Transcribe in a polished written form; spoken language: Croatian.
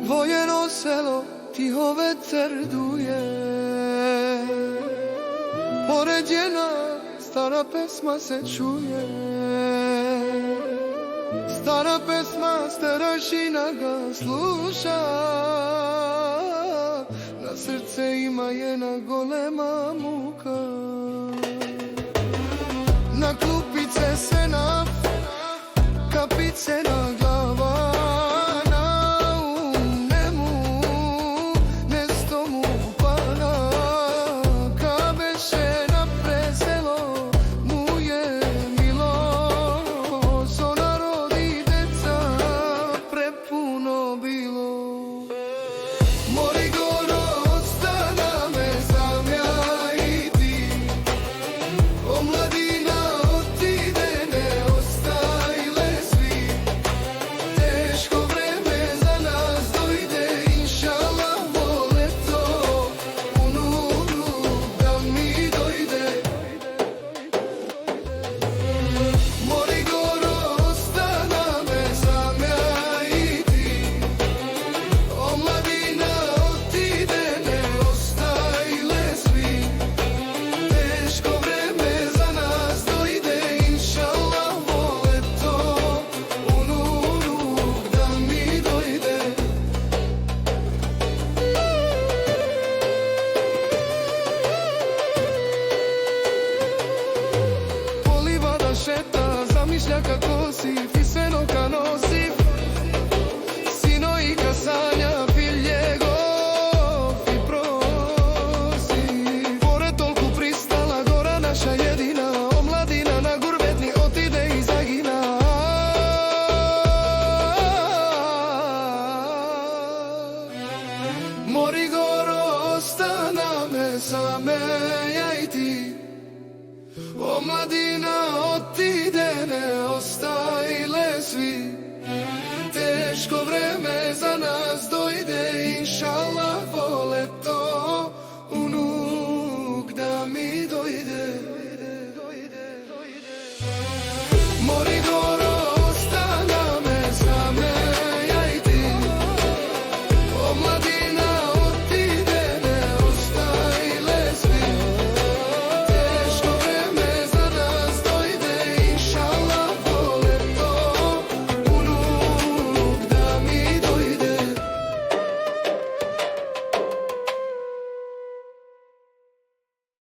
Vojeno selo tiho veter duje, poređena stara pesma se čuje. Stara pesma, starašina ga sluša, na srce ima jedna golema muka. Na klupice se na kapice na glava, šeta, zamišlja kako si, fisenoka nosi, sinojika sanja, fil njegov i prosi. Pored tolku pristala, gora naša jedina, omladina na gurbetni otide i zagina. Mori goro, ostana me same, ja i ti. Omladina otide, ne ostajle svi. Teško vreme za nas dojde, inšala.